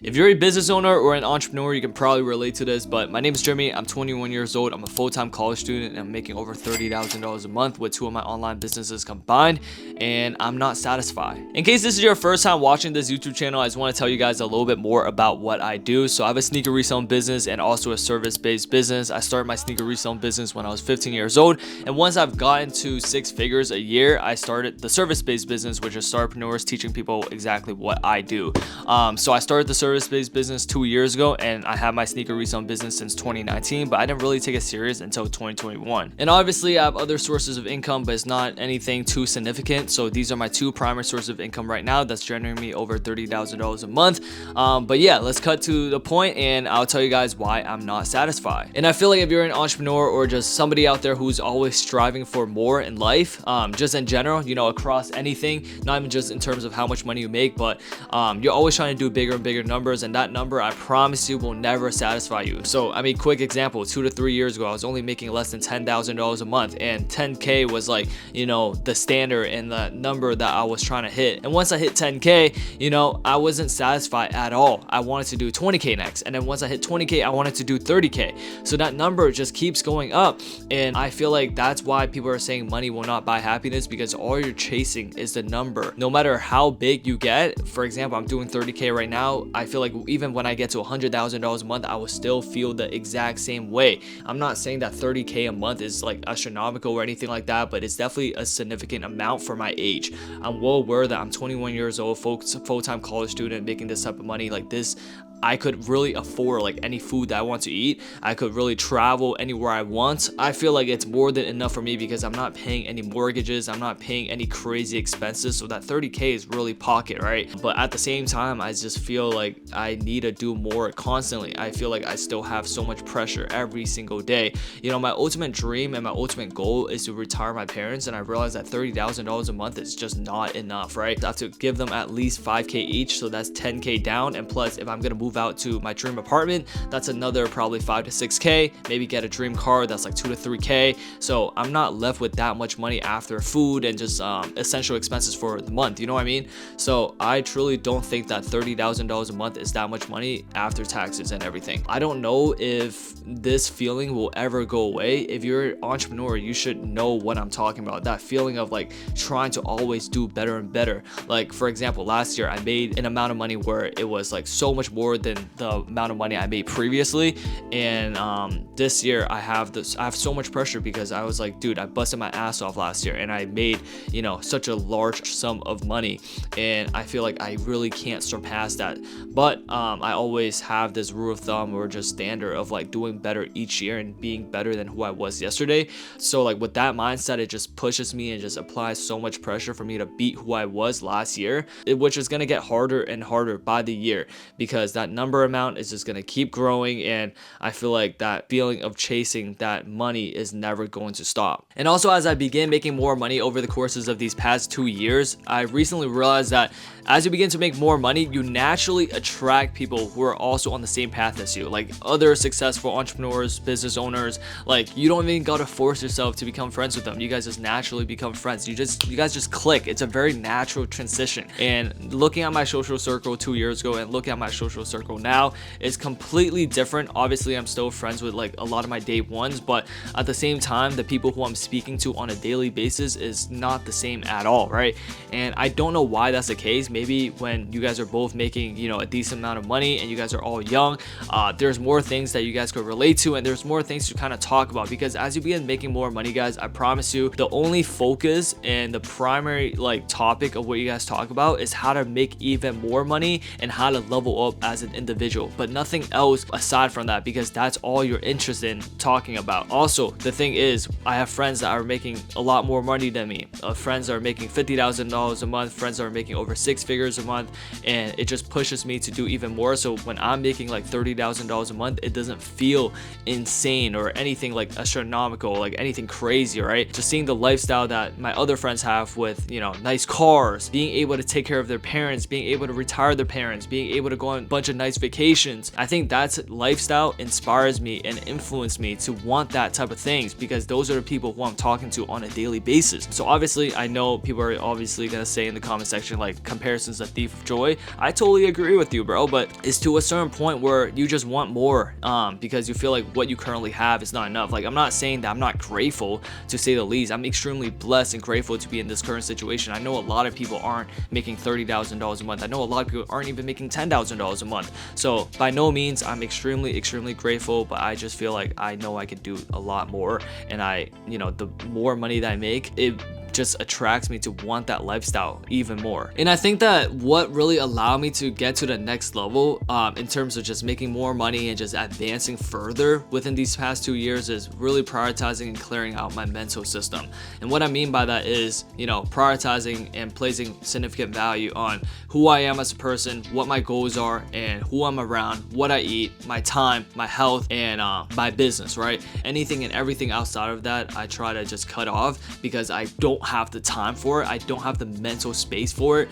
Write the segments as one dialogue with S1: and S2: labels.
S1: If you're a business owner or an entrepreneur, you can probably relate to this, but my name is Jeremy. I'm 21 years old. I'm a full-time college student and I'm making over $30,000 a month with two of my online businesses combined, and I'm not satisfied. In case this is your first time watching this YouTube channel, I just want to tell you guys a little bit more about what I do. So I have a sneaker reselling business and also a service-based business. I started my sneaker reselling business when I was 15 years old, and once I've gotten to 6 figures a year, I started the service-based business, which is startpreneurs, teaching people exactly what I do. So I started the service-based business 2 years ago, and I have my sneaker reselling business since 2019, but I didn't really take it serious until 2021. And obviously I have other sources of income, but it's not anything too significant. So these are my two primary sources of income right now that's generating me over $30,000 a month. But yeah, let's cut to the point and I'll tell you guys why I'm not satisfied. And I feel like if you're an entrepreneur or just somebody out there who's always striving for more in life, just in general, you know, across anything, not even just in terms of how much money you make, but you're always trying to do bigger and bigger numbers, and that number, I promise you, will never satisfy you. So I mean, quick example, 2 to 3 years ago I was only making less than $10,000 a month, and 10k was like, you know, the standard and the number that I was trying to hit. And once I hit 10k, you know, I wasn't satisfied at all. I wanted to do 20k next, and then once I hit 20k, I wanted to do 30k. So that number just keeps going up, and I feel like that's why people are saying money will not buy happiness, because all you're chasing is the number. No matter how big you get, for example, I'm doing 30k right now, I feel like even when I get to $100,000 a month, I will still feel the exact same way. I'm not saying that 30k a month is like astronomical or anything like that, but it's definitely a significant amount for my age. I'm well aware that I'm 21 years old, full-time college student, making this type of money like this. I could really afford like any food that I want to eat. I could really travel anywhere I want. I feel like it's more than enough for me because I'm not paying any mortgages. I'm not paying any crazy expenses. So that 30k is really pocket, right? But at the same time, I just feel like I need to do more constantly. I feel like I still have so much pressure every single day. You know, my ultimate dream and my ultimate goal is to retire my parents, and I realize that $30,000 a month is just not enough, right? I have to give them at least 5k each, so that's 10k down, and plus if I'm gonna move out to my dream apartment, that's another probably 5 to 6k. Maybe get a dream car, that's like 2 to 3k. So I'm not left with that much money after food and just essential expenses for the month, you know what I mean? So I truly don't think that $30,000 a month is that much money after taxes and everything. I don't know if this feeling will ever go away. If you're an entrepreneur, you should know what I'm talking about, that feeling of like trying to always do better and better. Like for example, last year I made an amount of money where it was like so much more than the amount of money I made previously, and this year I have so much pressure because I was like, dude, I busted my ass off last year and I made, you know, such a large sum of money, and I feel like I really can't surpass that. But I always have this rule of thumb or just standard of like doing better each year and being better than who I was yesterday. So like with that mindset, it just pushes me and just applies so much pressure for me to beat who I was last year, which is going to get harder and harder by the year because that number amount is just going to keep growing, and I feel like that feeling of chasing that money is never going to stop. And also, as I begin making more money over the courses of these past 2 years, I recently realized that as you begin to make more money, you naturally attract people who are also on the same path as you, like other successful entrepreneurs, business owners. Like you don't even gotta force yourself to become friends with them. You guys just naturally become friends. You guys just click. It's a very natural transition. And looking at my social circle 2 years ago and looking at my social circle now is completely different. Obviously, I'm still friends with like a lot of my day ones, but at the same time, the people who I'm speaking to on a daily basis is not the same at all, right? And I don't know why that's the case. Maybe when you guys are both making, you know, a decent amount of money and you guys are all young, there's more things that you guys could relate to, and there's more things to kind of talk about, because as you begin making more money, guys, I promise you the only focus and the primary like topic of what you guys talk about is how to make even more money and how to level up as an individual, but nothing else aside from that, because that's all you're interested in talking about. Also, the thing is, I have friends that are making a lot more money than me, friends that are making $50,000 a month, friends that are making over 6 figures a month, and it just pushes me to do even more. So when I'm making like $30,000 a month, it doesn't feel insane or anything like astronomical, like anything crazy, right? Just seeing the lifestyle that my other friends have with, you know, nice cars, being able to take care of their parents, being able to retire their parents, being able to go on a bunch of of nice vacations. I think that's lifestyle inspires me and influenced me to want that type of things, because those are the people who I'm talking to on a daily basis. So obviously I know people are obviously gonna say in the comment section like comparison's a thief of joy. I totally agree with you, bro, but it's to a certain point where you just want more because you feel like what you currently have is not enough. Like, I'm not saying that I'm not grateful, to say the least. I'm extremely blessed and grateful to be in this current situation. I know a lot of people aren't making $30,000 a month. I know a lot of people aren't even making $10,000 a month. So by no means I'm extremely grateful, but I just feel like I know I could do a lot more, and the more money that I make, it just attracts me to want that lifestyle even more. And I think that what really allowed me to get to the next level in terms of just making more money and just advancing further within these past 2 years is really prioritizing and clearing out my mental system. And what I mean by that is, prioritizing and placing significant value on who I am as a person, what my goals are, and who I'm around, what I eat, my time, my health, and my business, right? Anything and everything outside of that, I try to just cut off because I don't have the time for it. I don't have the mental space for it.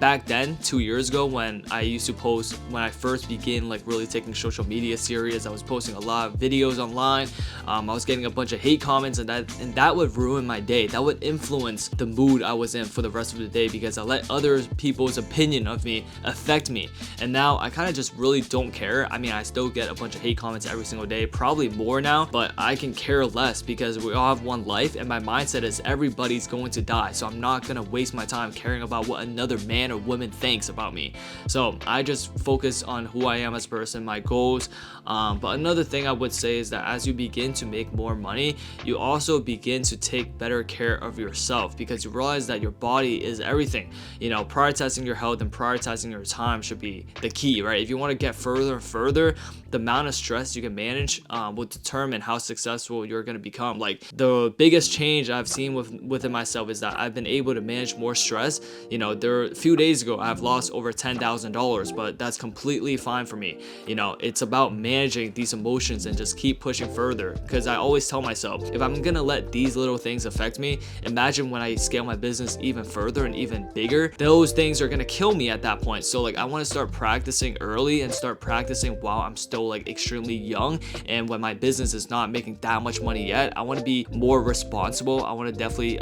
S1: Back then, 2 years ago, when I used to post, when I first began like really taking social media serious, I was posting a lot of videos online. I was getting a bunch of hate comments, and that would ruin my day. That would influence the mood I was in for the rest of the day, because I let other people's opinion of me affect me. And now I kind of just really don't care. I mean, I still get a bunch of hate comments every single day, probably more now, but I can care less because we all have one life, and my mindset is everybody's going to die. So I'm not gonna waste my time caring about what another man or woman thinks about me. So I just focus on who I am as a person, my goals. But another thing I would say is that as you begin to make more money, you also begin to take better care of yourself, because you realize that your body is everything. Prioritizing your health and prioritizing your time should be the key, right? If you want to get further and further, the amount of stress you can manage will determine how successful you're going to become. Like, the biggest change I've seen within myself is that I've been able to manage more stress. There a few days ago I've lost over $10,000, but that's completely fine for me. It's about managing these emotions and just keep pushing further, because I always tell myself, if I'm gonna let these little things affect me, imagine when I scale my business even further and even bigger. Those things are gonna kill me at that point. So like, I want to start practicing early and start practicing while I'm still like extremely young, and when my business is not making that much money yet. I want to be more responsible. I want to definitely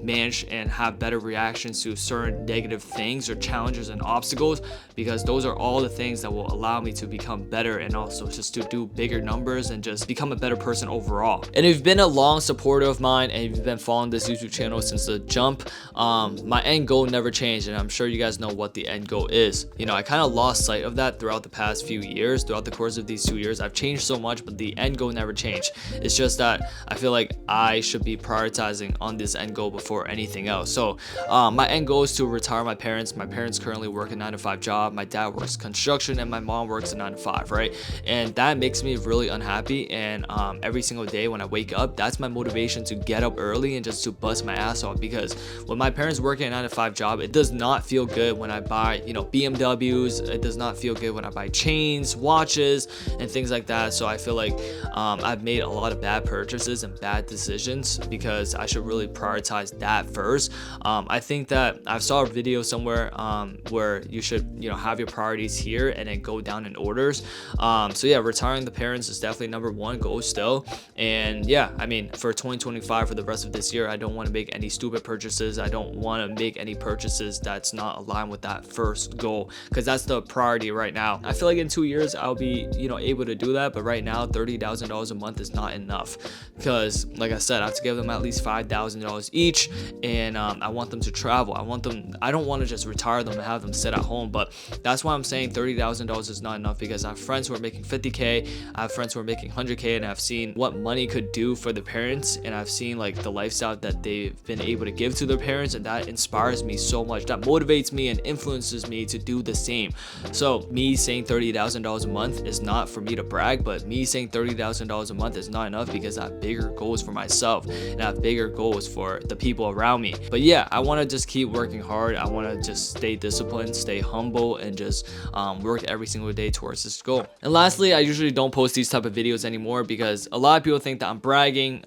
S1: manage and have better reactions to certain negative things or challenges and obstacles, because those are all the things that will allow me to become better, and also just to do bigger numbers and just become a better person overall. And if you've been a long supporter of mine and you've been following this YouTube channel since the jump, my end goal never changed, and I'm sure you guys know what the end goal is. I kind of lost sight of that throughout the past few years. Throughout the course of these 2 years, I've changed so much, but the end goal never changed. It's just that I feel like I should be prioritizing on this end goal before anything else. So my end goal is to retire my parents. My parents currently work a 9-to-5 job. My dad works construction, and my mom works a 9-to-5, right? And that makes me really unhappy. And every single day when I wake up, that's my motivation to get up early and just to bust my ass off, because when my parents work a 9-to-5 job, it does not feel good when I buy BMWs. It does not feel good when I buy chains, watches, and things like that. So I feel like I've made a lot of bad purchases and bad decisions, because I should really prioritize that first. I think that I saw a video somewhere where you should have your priorities here and then go down in orders. So yeah, retiring the parents is definitely number one goal still. And yeah, I mean, for 2025, for the rest of this year, I don't want to make any stupid purchases. I don't want to make any purchases that's not aligned with that first goal, because that's the priority right now. I feel like in 2 years I'll be able to do that, but right now $30,000 a month is not enough, because like I said, I have to give them at least $5,000 each, and I want them to travel. I don't want to just retire them and have them sit at home. But that's why I'm saying $30,000 is not enough, because I have friends who are making 50K, I have friends who are making 100K, and I've seen what money could do for the parents, and I've seen like the lifestyle that they've been able to give to their parents, and that inspires me so much. That motivates me and influences me to do the same. So me saying $30,000 a month is not for me to brag, but me saying $30,000 a month is not enough, because I have bigger goals for myself, and I have bigger goals for the people around me. But yeah, I want to just keep working hard. I want to just stay disciplined, stay humble, and just work every single day towards this goal. And lastly, I usually don't post these type of videos anymore because a lot of people think that I'm bragging,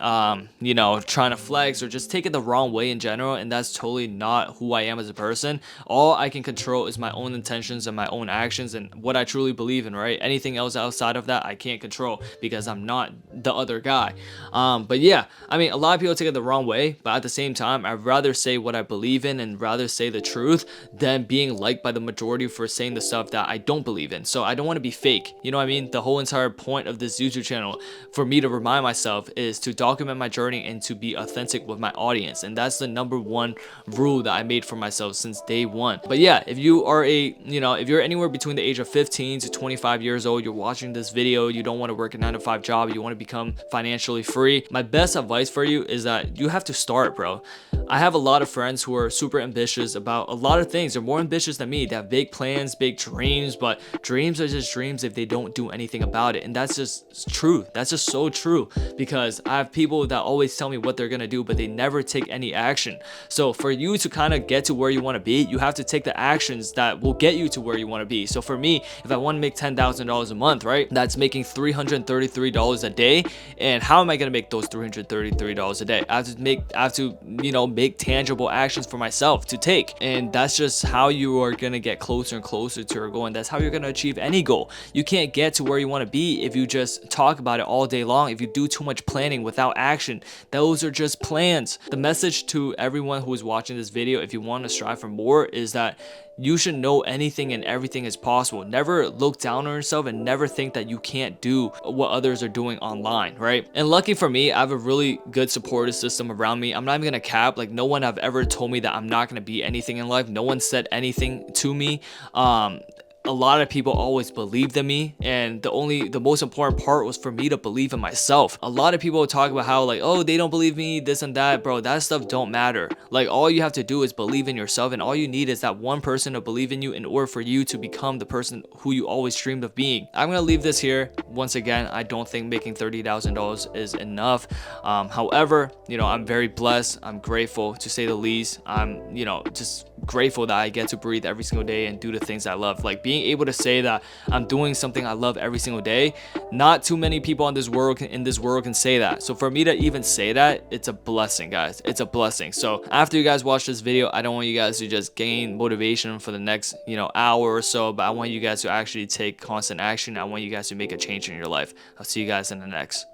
S1: you know, trying to flex, or just take it the wrong way in general, and that's totally not who I am as a person. All I can control is my own intentions and my own actions and what I truly believe in, right? Anything else outside of that I can't control because I'm not the other guy. But yeah, I mean, a lot of people take it the wrong way, but at the same time, I'd rather say what I believe in and rather say the truth than being liked by the majority for saying the stuff that I don't believe in. So I don't want to be fake, you know what I mean? The whole entire point of this YouTube channel for me to remind myself is to document my journey and to be authentic with my audience, and that's the number one rule that I made for myself since day one. But yeah, if you are if you're anywhere between the age of 15 to 25 years old, you're watching this video, you don't want to work a 9-to-5 job, you want to become financially free, my best advice for you is that you have to start, bro. I have a lot of friends who are super ambitious about a lot of things. They're more ambitious than me. They have big plans, big dreams, but dreams are just dreams if they don't do anything about it. And that's just true. That's just so true, because I have people that always tell me what they're gonna do, but they never take any action. So for you to kind of get to where you want to be, you have to take the actions that will get you to where you want to be. So for me, if I want to make $10,000 a month, right, that's making $333 a day. And how am I gonna make those $333 a day? I have to make tangible actions for myself to take, and that's just how you are gonna get closer and closer to your goal, and that's how you're gonna achieve any goal. You can't get to where you want to be if you just talk about it all day long. If you do too much planning without action, those are just plans. The message to everyone who is watching this video, if you want to strive for more, is that you should know anything and everything is possible. Never look down on yourself and never think that you can't do what others are doing online, right? And lucky for me, I have a really good supportive system around me. I'm not even gonna cap, like, no one have ever told me that I'm not gonna be anything in life. No one said anything to me. A lot of people always believed in me, and the most important part was for me to believe in myself. A lot of people talk about how, like, oh, they don't believe me, this and that. Bro, that stuff don't matter. Like, all you have to do is believe in yourself, and all you need is that one person to believe in you in order for you to become the person who you always dreamed of being. I'm gonna leave this here. Once again, I don't think making $30,000 is enough. However, I'm very blessed. I'm grateful, to say the least. I'm just grateful that I get to breathe every single day and do the things I love. Like, being able to say that I'm doing something I love every single day, not too many people in this world can say that. So for me to even say that, it's a blessing, guys. It's a blessing. So after you guys watch this video, I don't want you guys to just gain motivation for the next hour or so, but I want you guys to actually take constant action. I want you guys to make a change in your life. I'll see you guys in the next.